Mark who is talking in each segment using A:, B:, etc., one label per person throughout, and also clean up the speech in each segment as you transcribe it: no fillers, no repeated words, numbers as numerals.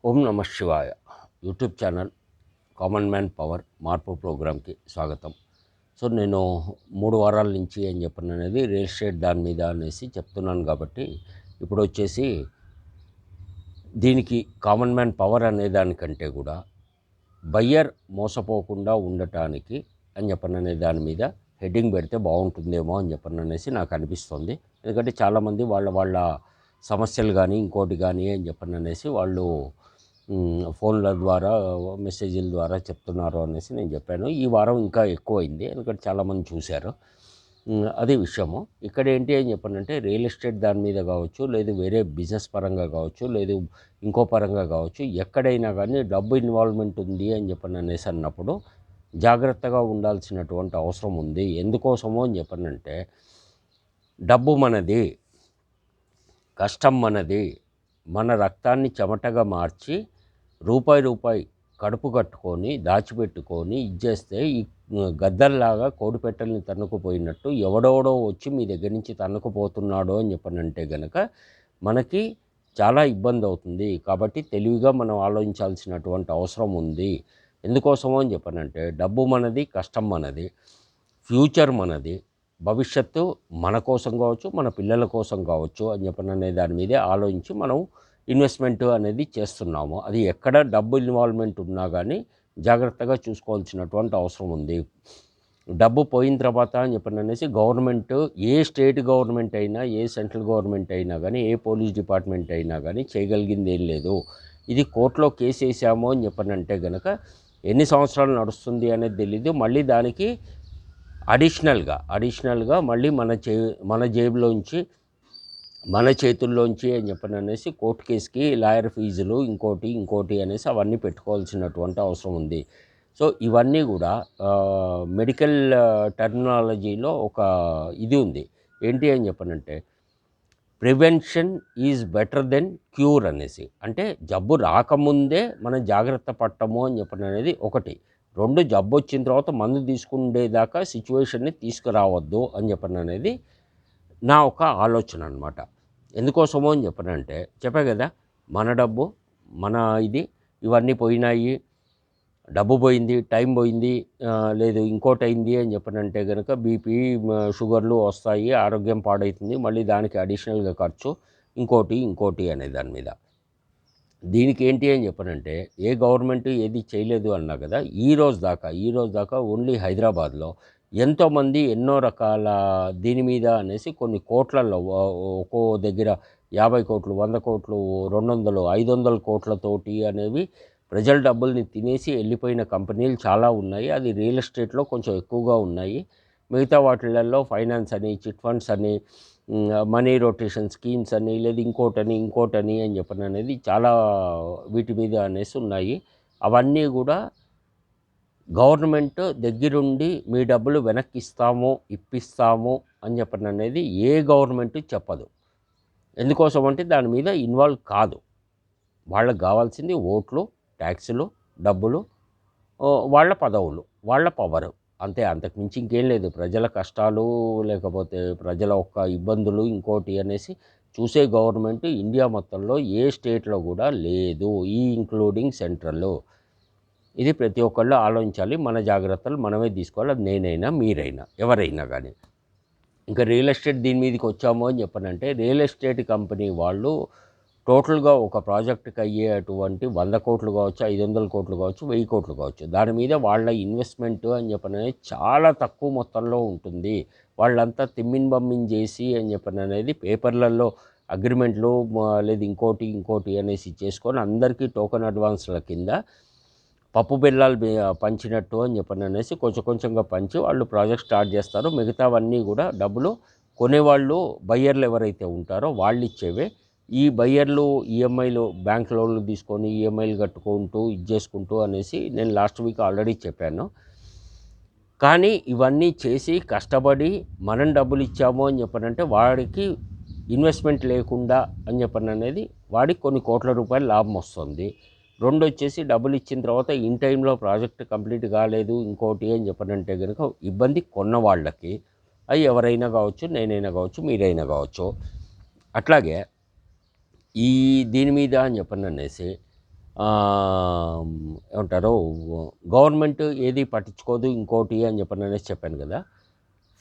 A: ఓం నమ శివాయ YouTube channel common man power మార్పు ప్రోగ్రామ్కి స్వాగతం. సో నేను 3 వారాల నుంచి ఏం చెప్పను అనేది రియల్ ఎస్టేట్ దాని మీద అనేసి చెప్తున్నాను. కాబట్టి ఇప్పుడు వచ్చేసి దీనికి కామన్ మ్యాన్ పవర్ అనే దానికంటే కూడా బయ్యర్ మోసపోకుండా ఉండటానికి అని చెప్పను అనే దాని మీద హెడ్డింగ్ పెడితే బాగుంటుందేమో అని చెప్పను అనేసి నాకు అనిపిస్తుంది. ఎందుకంటే చాలామంది వాళ్ళ సమస్యలు కానీ ఇంకోటి కానీ అని చెప్పను అనేసి వాళ్ళు ఫోన్ల ద్వారా మెసేజ్ల ద్వారా చెప్తున్నారు అనేసి నేను చెప్పాను. ఈ వారం ఇంకా ఎక్కువైంది, ఎందుకంటే చాలామంది చూశారు. అదే విషయము. ఇక్కడ ఏంటి అని చెప్పనంటే రియల్ ఎస్టేట్ దాని మీద కావచ్చు, లేదు వేరే బిజినెస్ పరంగా కావచ్చు, లేదు ఇంకో పరంగా కావచ్చు, ఎక్కడైనా కానీ డబ్బు ఇన్వాల్వ్మెంట్ ఉంది అని చెప్పని అనేసి అన్నప్పుడు జాగ్రత్తగా ఉండాల్సినటువంటి అవసరం ఉంది. ఎందుకోసమో అని చెప్పనంటే డబ్బు మనది, కష్టం మనది, మన రక్తాన్ని చెమటగా మార్చి రూపాయి కడుపు కట్టుకొని దాచిపెట్టుకొని ఇచ్చేస్తే ఈ గద్దల్లాగా కోడిపెట్టల్ని తన్నుకుపోయినట్టు ఎవడెవడో వచ్చి మీ దగ్గర నుంచి తన్నుకుపోతున్నాడో అని చెప్పనంటే గనక మనకి చాలా ఇబ్బంది అవుతుంది. కాబట్టి తెలివిగా మనం ఆలోచించాల్సినటువంటి అవసరం ఉంది. ఎందుకోసమో అని చెప్పనంటే డబ్బు మనది, కష్టం మనది, ఫ్యూచర్ మనది, భవిష్యత్తు మన కోసం కావచ్చు, మన పిల్లల కోసం కావచ్చు అని చెప్పననే దాని మీదే ఆలోచించి మనం ఇన్వెస్ట్మెంట్ అనేది చేస్తున్నాము. అది ఎక్కడ డబ్బు ఇన్వాల్వ్మెంట్ ఉన్నా కానీ జాగ్రత్తగా చూసుకోవాల్సినటువంటి అవసరం ఉంది. డబ్బు పోయిన తర్వాత అని చెప్పననేసి గవర్నమెంట్, ఏ స్టేట్ గవర్నమెంట్ అయినా, ఏ సెంట్రల్ గవర్నమెంట్ అయినా కానీ, ఏ పోలీస్ డిపార్ట్మెంట్ అయినా కానీ చేయగలిగింది ఏం లేదు. ఇది కోర్టులో కేసు వేసాము అని చెప్పనంటే కనుక ఎన్ని సంవత్సరాలు నడుస్తుంది అనేది తెలీదు. మళ్ళీ దానికి అడిషనల్గా మళ్ళీ మన జేబులోంచి, మన చేతుల్లోంచి అని చెప్పననేసి కోర్టు కేసుకి లాయర్ ఫీజులు ఇంకోటి అనేసి అవన్నీ పెట్టుకోవాల్సినటువంటి అవసరం ఉంది. సో ఇవన్నీ కూడా మెడికల్ టర్మినాలజీలో ఒక ఇది ఉంది. ఏంటి అని చెప్పనంటే prevention is better than cure అనేసి. అంటే జబ్బు రాకముందే మనం జాగ్రత్త పడటము అని చెప్పననేది ఒకటి. 2 జబ్బు వచ్చిన తర్వాత మందు తీసుకునేదాకా సిచ్యువేషన్ని తీసుకురావద్దు అని చెప్పననేది నా ఒక ఆలోచన అనమాట. ఎందుకోసమో అని చెప్పనంటే చెప్పా కదా, మన డబ్బు మన ఇవన్నీ పోయినాయి. డబ్బు పోయింది, టైం పోయింది, లేదు ఇంకోటి అయింది అని చెప్పనంటే కనుక బీపీ షుగర్లు వస్తాయి, ఆరోగ్యం పాడవుతుంది, మళ్ళీ దానికి అడిషనల్గా ఖర్చు ఇంకోటి అనే దాని మీద. దీనికి ఏంటి అని చెప్పనంటే ఏ గవర్నమెంట్ ఏది చేయలేదు అన్నా కదా. ఈ రోజు దాకా ఓన్లీ హైదరాబాద్లో ఎంతోమంది ఎన్నో రకాల దీని మీద అనేసి కొన్ని కోట్లలో ఒక్కో దగ్గర 50 కోట్లు, 100 కోట్లు, 200, 500 కోట్లతోటి అనేవి ప్రజల డబ్బుల్ని తినేసి వెళ్ళిపోయిన కంపెనీలు చాలా ఉన్నాయి. అది రియల్ ఎస్టేట్లో కొంచెం ఎక్కువగా ఉన్నాయి. మిగతా వాటిలలో ఫైనాన్స్ అని, చిట్ ఫండ్స్ అని, మనీ రొటేషన్ స్కీమ్స్ అని, లేదు ఇంకోటని అని చెప్పని అనేది చాలా వీటి మీద అనేసి ఉన్నాయి. అవన్నీ కూడా గవర్నమెంట్ దగ్గరుండి మీ డబ్బులు వెనక్కి ఇప్పిస్తాము అని చెప్పని అనేది ఏ గవర్నమెంట్ చెప్పదు. ఎందుకోసం అంటే దాని మీద ఇన్వాల్వ్ కాదు. వాళ్ళకి కావాల్సింది ఓట్లు, ట్యాక్సులు, డబ్బులు, వాళ్ళ పదవులు, వాళ్ళ పవరు, అంతే. అంతకుమించి ఇంకేం లేదు. ప్రజల కష్టాలు లేకపోతే ప్రజల యొక్క ఇబ్బందులు ఇంకోటి అనేసి చూసే గవర్నమెంట్ ఇండియా మొత్తంలో ఏ స్టేట్లో కూడా లేదు, ఇంక్లూడింగ్ సెంట్రల్. ఇది ప్రతి ఒక్కళ్ళు ఆలోచించాలి. మన జాగ్రత్తలు మనమే తీసుకోవాలి. అది నేనైనా, మీరైనా, ఎవరైనా కానీ. ఇంకా రియల్ ఎస్టేట్ దీని మీదకి వచ్చాము అని చెప్పనంటే రియల్ ఎస్టేట్ కంపెనీ వాళ్ళు టోటల్గా ఒక ప్రాజెక్టుకి అయ్యేటువంటి 100 కోట్లు కావచ్చు, 500 కోట్లు కావచ్చు, 1000 కోట్లు కావచ్చు, దాని మీద వాళ్ళ ఇన్వెస్ట్మెంట్ అని చెప్పననేది చాలా తక్కువ మొత్తంలో ఉంటుంది. వాళ్ళంతా తిమ్మిన్ చేసి అని చెప్పననేది పేపర్లలో అగ్రిమెంట్లు, లేదు ఇంకోటి అనేసి చేసుకొని అందరికీ టోకెన్ అడ్వాన్స్ల కింద పప్పు బెల్లాలు పంచినట్టు అని చెప్పననేసి కొంచెంగా పంచి వాళ్ళు ప్రాజెక్ట్ స్టార్ట్ చేస్తారు. మిగతావన్నీ కూడా డబ్బులు కొనేవాళ్ళు, బయ్యర్లు ఎవరైతే ఉంటారో వాళ్ళు ఇచ్చేవే. ఈ బయ్యర్లు ఈఎంఐలు, బ్యాంక్ లోన్లు తీసుకొని ఈఎంఐలు కట్టుకుంటూ చేసుకుంటూ అనేసి నేను లాస్ట్ వీక్ ఆల్రెడీ చెప్పాను. కానీ ఇవన్నీ చేసి కష్టపడి మనం డబ్బులు ఇచ్చాము అని చెప్పనంటే వాడికి ఇన్వెస్ట్మెంట్ లేకుండా అని చెప్పననేది వాడికి కొన్ని కోట్ల రూపాయలు లాభం వస్తుంది. 2 వచ్చేసి డబ్బులు ఇచ్చిన తర్వాత ఇన్ టైంలో ప్రాజెక్ట్ కంప్లీట్ కాలేదు ఇంకోటి అని చెప్పనంటే కనుక ఇబ్బంది కొన్న వాళ్ళకి. అది ఎవరైనా కావచ్చు, నేనైనా కావచ్చు, మీరైనా కావచ్చు. అట్లాగే దీని మీద అని చెప్పననేసి ఏమంటారు, గవర్నమెంట్ ఏది పట్టించుకోదు ఇంకోటి అని చెప్పననేసి చెప్పాను కదా.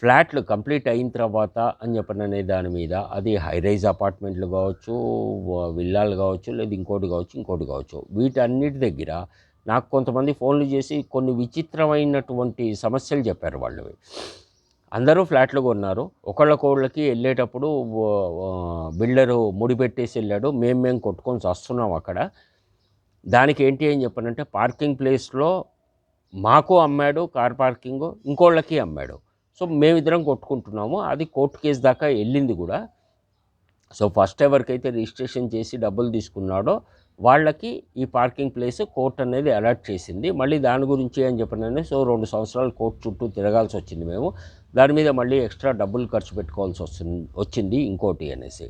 A: ఫ్లాట్లు కంప్లీట్ అయిన తర్వాత అని చెప్పననే దాని మీద అది హై రైజ్ అపార్ట్మెంట్లు కావచ్చు, విల్లాలు కావచ్చు, లేదా ఇంకోటి కావచ్చు వీటన్నిటి దగ్గర నాకు కొంతమంది ఫోన్లు చేసి కొన్ని విచిత్రమైనటువంటి సమస్యలు చెప్పారు వాళ్ళవి. అందరూ ఫ్లాట్లు కొన్నారు, ఒకళ్ళకి వెళ్ళేటప్పుడు బిల్డరు ముడిపెట్టేసి వెళ్ళాడు, మేము కొట్టుకొని వస్తున్నాం అక్కడ. దానికి ఏంటి అని చెప్పనంటే పార్కింగ్ ప్లేస్లో మాకు అమ్మాడు కార్ పార్కింగ్, ఇంకోళ్ళకి అమ్మాడు. సో మేమిద్దరం కొట్టుకుంటున్నాము. అది కోర్టు కేసు దాకా వెళ్ళింది కూడా. సో ఫస్ట్ ఎవరికైతే రిజిస్ట్రేషన్ చేసి డబ్బులు తీసుకున్నాడో వాళ్ళకి ఈ పార్కింగ్ ప్లేస్ కోర్టు అనేది అలాట్ చేసింది. మళ్ళీ దాని గురించి అని చెప్పిననే సో 2 సంవత్సరాలు కోర్టు చుట్టూ తిరగాల్సి వచ్చింది మేము. దాని మీద మళ్ళీ ఎక్స్ట్రా డబ్బులు ఖర్చు పెట్టుకోవాల్సి వచ్చింది ఇంకోటి అనేసి.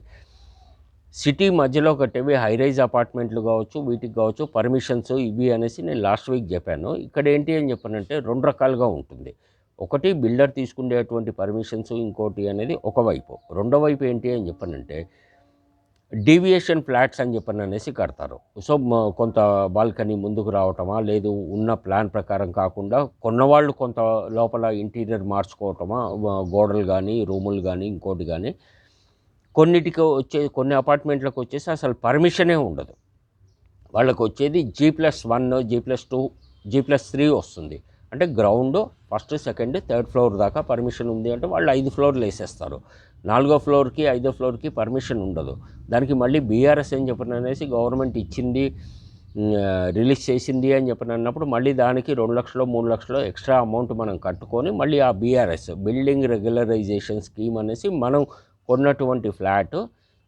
A: సిటీ మధ్యలో కట్టేవి హై రైజ్ అపార్ట్మెంట్లు కావచ్చు, వీటికి కావచ్చు పర్మిషన్స్ ఇవి అనేసి నేను లాస్ట్ వీక్ చెప్పాను. ఇక్కడ ఏంటి అని చెప్పానంటే 2 రకాలుగా ఉంటుంది. ఒకటి బిల్డర్ తీసుకునేటువంటి పర్మిషన్స్, ఇంకోటి అనేది ఒకవైపు. రెండో వైపు ఏంటి అని చెప్పానంటే డీవియేషన్ ఫ్లాట్స్ అని చెప్పననేసి కడతారు. సో కొంత బాల్కనీ ముందుకు రావటమా, లేదు ఉన్న ప్లాన్ ప్రకారం కాకుండా కొన్నవాళ్ళు కొంత లోపల ఇంటీరియర్ మార్చుకోవటమా, గోడలు కానీ రూములు కానీ ఇంకోటి కానీ. కొన్నిటికి కొన్ని అపార్ట్మెంట్లకు వచ్చేసి అసలు పర్మిషనే ఉండదు. వాళ్ళకు వచ్చేది G+1, G+2, G+3 వస్తుంది. అంటే ground first, second, third floor దాకా పర్మిషన్ ఉంది అంటే వాళ్ళు 5 ఫ్లోర్లు వేసేస్తారు. 4వ ఫ్లోర్కి 5వ ఫ్లోర్కి పర్మిషన్ ఉండదు. దానికి మళ్ళీ బీఆర్ఎస్ అని చెప్పననేసి గవర్నమెంట్ ఇచ్చింది, రిలీజ్ చేసింది అని చెప్పనన్నప్పుడు మళ్ళీ దానికి 2 లక్షలు 3 లక్షలు ఎక్స్ట్రా అమౌంట్ మనం కట్టుకొని మళ్ళీ ఆ బీఆర్ఎస్ బిల్డింగ్ రెగ్యులరైజేషన్ స్కీమ్ అనేసి మనం కొన్నటువంటి ఫ్లాట్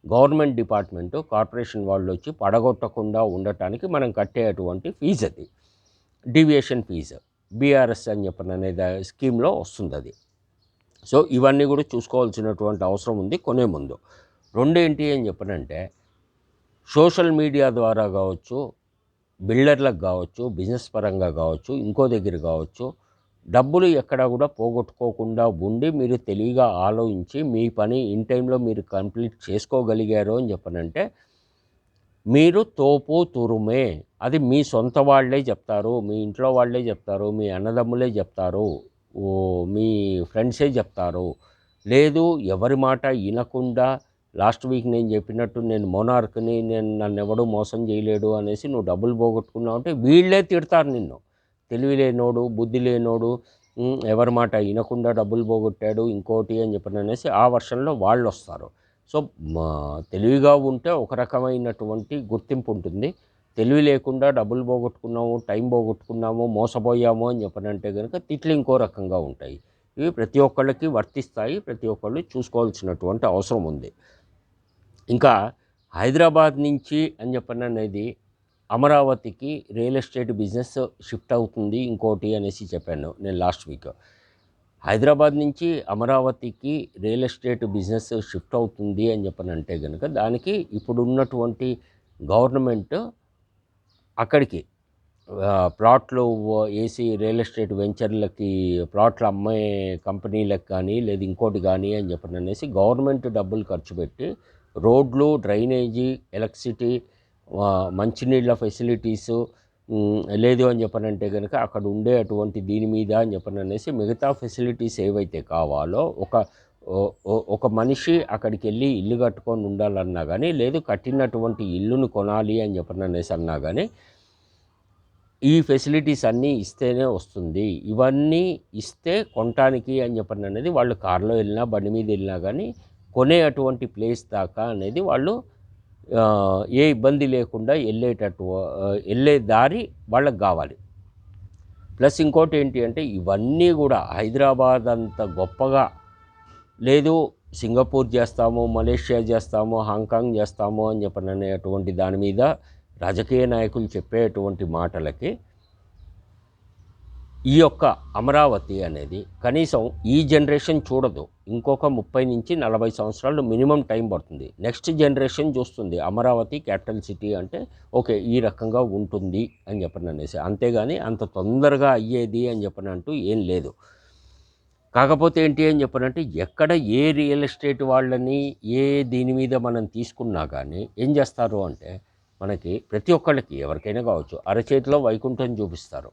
A: గవర్నమెంట్ డిపార్ట్మెంటు కార్పొరేషన్ వాళ్ళు వచ్చి పడగొట్టకుండా ఉండటానికి మనం కట్టేటువంటి ఫీజు అది డీవియేషన్ ఫీజు. బీఆర్ఎస్ అని చెప్పననే స్కీమ్లో వస్తుంది అది. సో ఇవన్నీ కూడా చూసుకోవాల్సినటువంటి అవసరం ఉంది కొనే ముందు. రెండేంటి అని చెప్పనంటే సోషల్ మీడియా ద్వారా కావచ్చు, బిల్డర్లకు కావచ్చు, బిజినెస్ పరంగా కావచ్చు, ఇంకో దగ్గర కావచ్చు, డబ్బులు ఎక్కడ కూడా పోగొట్టుకోకుండా ఉండి మీరు తెలివిగా ఆలోచించి మీ పని ఇన్ టైంలో మీరు కంప్లీట్ చేసుకోగలిగారు అని చెప్పనంటే మీరు తోపు తురుమే. అది మీ సొంత వాళ్ళే చెప్తారు, మీ ఇంట్లో వాళ్ళే చెప్తారు, మీ అన్నదమ్ములే చెప్తారు, మీ ఫ్రెండ్సే చెప్తారు. లేదు ఎవరి మాట వినకుండా లాస్ట్ వీక్ నేను చెప్పినట్టు నేను మోనార్క్ని, నన్ను ఎవడూ మోసం చేయలేడు అనేసి నువ్వు డబ్బులు పోగొట్టుకున్నావు అంటే వీళ్ళే తిడతారు నిన్ను. తెలివి లేనోడు, బుద్ధి లేనోడు, ఎవరి మాట వినకుండా డబ్బులు పోగొట్టాడు ఇంకోటి అని చెప్పననేసి ఆ వర్షన్లో వాళ్ళు వస్తారు. సో తెలివిగా ఉంటే ఒక రకమైనటువంటి గుర్తింపు ఉంటుంది. తెలివి లేకుండా డబ్బులు పోగొట్టుకున్నాము, టైం పోగొట్టుకున్నాము, మోసపోయాము అని చెప్పనంటే కనుక తిట్లు ఇంకో రకంగా ఉంటాయి. ఇవి ప్రతి ఒక్కళ్ళకి వర్తిస్తాయి, ప్రతి ఒక్కళ్ళు చూసుకోవాల్సినటువంటి అవసరం ఉంది. ఇంకా హైదరాబాద్ నుంచి అని చెప్పననేది అమరావతికి రియల్ ఎస్టేట్ బిజినెస్ షిఫ్ట్ అవుతుంది ఇంకోటి అనేసి చెప్పాను నేను లాస్ట్ వీక్. హైదరాబాద్ నుంచి అమరావతికి రియల్ ఎస్టేట్ బిజినెస్ షిఫ్ట్ అవుతుంది అని చెప్పనంటే కనుక దానికి ఇప్పుడు ఉన్నటువంటి గవర్నమెంట్ అక్కడికి ప్లాట్లు వేసి రియల్ ఎస్టేట్ వెంచర్లకి ప్లాట్లు అమ్మే కంపెనీలకు కానీ లేదు ఇంకోటి కానీ అని చెప్పననేసి గవర్నమెంట్ డబ్బులు ఖర్చు పెట్టి రోడ్లు, డ్రైనేజీ, ఎలక్ట్రిసిటీ, మంచినీళ్ళ ఫెసిలిటీసు, లేదు అని చెప్పనంటే కనుక అక్కడ ఉండే అటువంటి దీని మీద అని చెప్పననేసి మిగతా ఫెసిలిటీస్ ఏవైతే కావాలో ఒక మనిషి అక్కడికి వెళ్ళి ఇల్లు కట్టుకొని ఉండాలన్నా కానీ, లేదు కట్టినటువంటి ఇల్లును కొనాలి అని చెప్పననేసి అన్నా కానీ ఈ ఫెసిలిటీస్ అన్నీ ఇస్తేనే వస్తుంది. ఇవన్నీ ఇస్తే కొనటానికి అని చెప్పననేది వాళ్ళు కారులో వెళ్ళినా బండి మీద వెళ్ళినా కానీ కొనే అటువంటి ప్లేస్ దాకా అనేది వాళ్ళు ఏ ఇబ్బంది లేకుండా వెళ్ళే దారి వాళ్ళకి కావాలి. ప్లస్ ఇంకోటి ఏంటి అంటే ఇవన్నీ కూడా హైదరాబాద్ అంత గొప్పగా లేదు, సింగపూర్ చేస్తాము, మలేషియా చేస్తాము, హాంకాంగ్ చేస్తాము అని చెప్పననేటువంటి దాని మీద రాజకీయ నాయకులు చెప్పేటువంటి మాటలకి ఈ యొక్క అమరావతి అనేది కనీసం ఈ జనరేషన్ చూడదు. ఇంకొక 30 నుంచి 40 సంవత్సరాలు మినిమం టైం పడుతుంది. నెక్స్ట్ జనరేషన్ చూస్తుంది అమరావతి క్యాపిటల్ సిటీ అంటే ఓకే ఈ రకంగా ఉంటుంది అని చెప్పననేసి. అంతేగాని అంత తొందరగా అయ్యేది అని చెప్పనంటూ ఏం లేదు. కాకపోతే ఏంటి అని చెప్పనంటే ఎక్కడ ఏ రియల్ ఎస్టేట్ వాళ్ళని ఏ దీని మీద మనం తీసుకున్నా కానీ ఏం చేస్తారు అంటే మనకి ప్రతి ఒక్కళ్ళకి ఎవరికైనా కావచ్చు, అరచేతిలో వైకుంఠం చూపిస్తారు,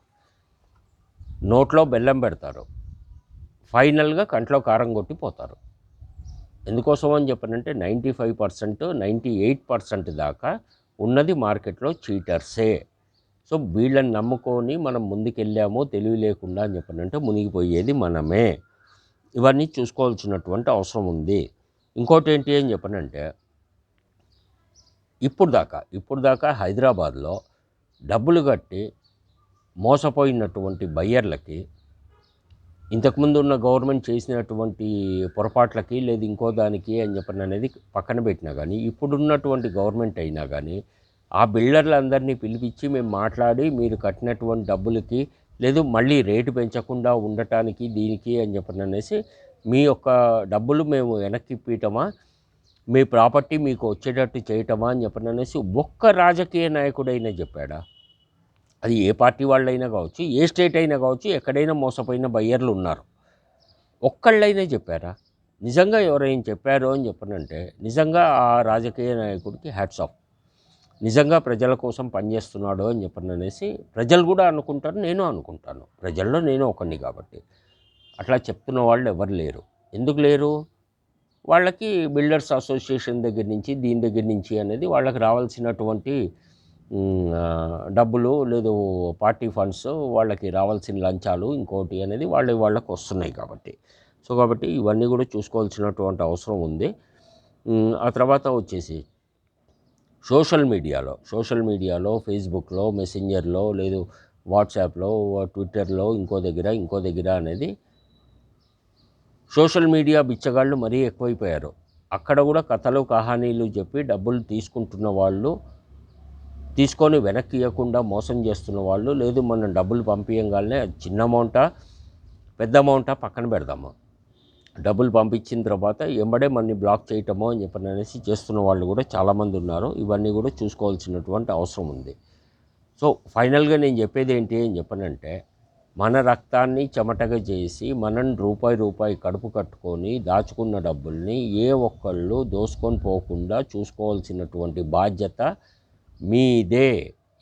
A: నోట్లో బెల్లం పెడతారు, ఫైనల్గా కంట్లో కారం కొట్టిపోతారు. ఎందుకోసం అని చెప్పనంటే 95%, 98% దాకా ఉన్నది మార్కెట్లో చీటర్సే. సో వీళ్ళని నమ్ముకొని మనం ముందుకెళ్ళాము తెలివి లేకుండా అని చెప్పనంటే మునిగిపోయేది మనమే. ఇవన్నీ చూసుకోవాల్సినటువంటి అవసరం ఉంది. ఇంకోటి ఏంటి అని చెప్పనంటే, ఇప్పుడు దాకా హైదరాబాద్లో డబ్బులు కట్టి మోసపోయినటువంటి బయ్యర్లకి, ఇంతకుముందు ఉన్న గవర్నమెంట్ చేసినటువంటి పొరపాట్లకి లేదు ఇంకో దానికి అని చెప్పని అనేది పక్కన పెట్టినా కానీ, ఇప్పుడున్నటువంటి గవర్నమెంట్ అయినా కానీ ఆ బిల్డర్లందరినీ పిలిపించి మేము మాట్లాడి మీరు కట్టినటువంటి డబ్బులకి లేదు మళ్ళీ రేటు పెంచకుండా ఉండటానికి దీనికి అని చెప్పని అనేసి మీ యొక్క డబ్బులు మేము వెనక్కి ఇప్పటమా, మీ ప్రాపర్టీ మీకు వచ్చేటట్టు చేయటమా అని చెప్పని అనేసి ఒక్క రాజకీయ నాయకుడైనా చెప్పాడా? అది ఏ పార్టీ వాళ్ళైనా కావచ్చు, ఏ స్టేట్ అయినా కావచ్చు, ఎక్కడైనా మోసపోయిన బయ్యర్లు ఉన్నారు. ఒక్కళ్ళైనా చెప్పారా? నిజంగా ఎవరైనా చెప్పారు అని చెప్పనంటే నిజంగా ఆ రాజకీయ నాయకుడికి హ్యాట్స్ ఆఫ్. నిజంగా ప్రజల కోసం పనిచేస్తున్నాడు అని చెప్పని అనేసి ప్రజలు కూడా అనుకుంటారు, నేను అనుకుంటాను. ప్రజల్లో నేను ఒకడిని కాబట్టి. అట్లా చెప్తున్న వాళ్ళు ఎవరు లేరు. ఎందుకు లేరు? వాళ్ళకి బిల్డర్స్ అసోసియేషన్ దగ్గర నుంచి దీని దగ్గర నుంచి అనేది వాళ్ళకి రావాల్సినటువంటి డబ్బులు లేదు పార్టీ ఫండ్స్, వాళ్ళకి రావాల్సిన లంచాలు ఇంకోటి అనేది వాళ్ళకి వస్తున్నాయి కాబట్టి. సో కాబట్టి ఇవన్నీ కూడా చూసుకోవాల్సినటువంటి అవసరం ఉంది. ఆ తర్వాత వచ్చేసి సోషల్ మీడియాలో ఫేస్బుక్లో, మెసెంజర్లో లేదు వాట్సాప్లో, ట్విట్టర్లో ఇంకో దగ్గర అనేది సోషల్ మీడియా బిచ్చగాళ్ళు మరీ ఎక్కువైపోయారు. అక్కడ కూడా కథలు కహానీలు చెప్పి డబ్బులు తీసుకుంటున్న వాళ్ళు, తీసుకొని వెనక్కి ఇవ్వకుండా మోసం చేస్తున్న వాళ్ళు, లేదు మనం డబ్బులు పంపించగానే అది చిన్న అమౌంటా పెద్ద అమౌంటా పక్కన పెడదాము, డబ్బులు పంపించిన తర్వాత ఎంబడే మనని బ్లాక్ చేయటమో అని చెప్పని అనేసి చేస్తున్న వాళ్ళు కూడా చాలామంది ఉన్నారు. ఇవన్నీ కూడా చూసుకోవాల్సినటువంటి అవసరం ఉంది. సో ఫైనల్గా నేను చెప్పేది ఏంటి అని చెప్పనంటే, మన రక్తాన్ని చెమటగా చేసి మనం రూపాయి కడుపు కట్టుకొని దాచుకున్న డబ్బుల్ని ఏ ఒక్కళ్ళు దోసుకొని పోకుండా చూసుకోవాల్సినటువంటి బాధ్యత మీదే.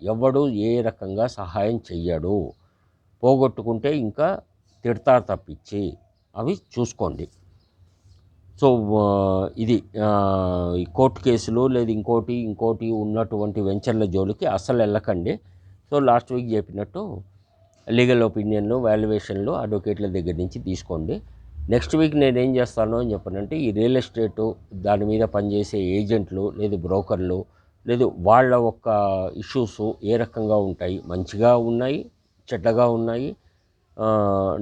A: ఎవడు ఏ రకంగా సహాయం చెయ్యడు. పోగొట్టుకుంటే ఇంకా తిడతారు తప్పించి, అవి చూసుకోండి. సో ఇది ఈ కోర్టు కేసులు లేదు ఇంకోటి ఉన్నటువంటి వెంచర్ల జోలికి అస్సలు వెళ్ళకండి. సో లాస్ట్ వీక్ చెప్పినట్టు లీగల్ ఒపీనియన్లు, వాల్యుయేషన్లు అడ్వకేట్ల దగ్గర నుంచి తీసుకోండి. నెక్స్ట్ వీక్ నేనేం చేస్తాను అని చెప్పనంటే, ఈ రియల్ ఎస్టేటు దాని మీద పనిచేసే ఏజెంట్లు లేదు బ్రోకర్లు లేదు వాళ్ళ యొక్క ఇష్యూస్ ఏ రకంగా ఉంటాయి, మంచిగా ఉన్నాయి, చెడ్డగా ఉన్నాయి,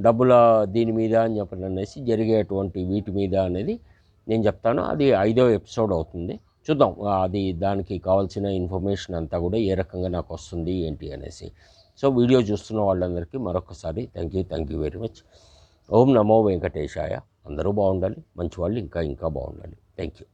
A: డబ్బుల దీని మీద అని చెప్పని అనేసి జరిగేటువంటి వీటి మీద అనేది నేను చెప్తాను. అది 5వ ఎపిసోడ్ అవుతుంది. చూద్దాం అది దానికి కావాల్సిన ఇన్ఫర్మేషన్ అంతా కూడా ఏ రకంగా నాకు వస్తుంది ఏంటి అనేసి. సో వీడియో చూస్తున్న వాళ్ళందరికీ మరొకసారి థ్యాంక్ యూ వెరీ మచ్. ఓం నమో వెంకటేశాయ. అందరూ బాగుండాలి, మంచి వాళ్ళు ఇంకా బాగుండాలి. Thank you.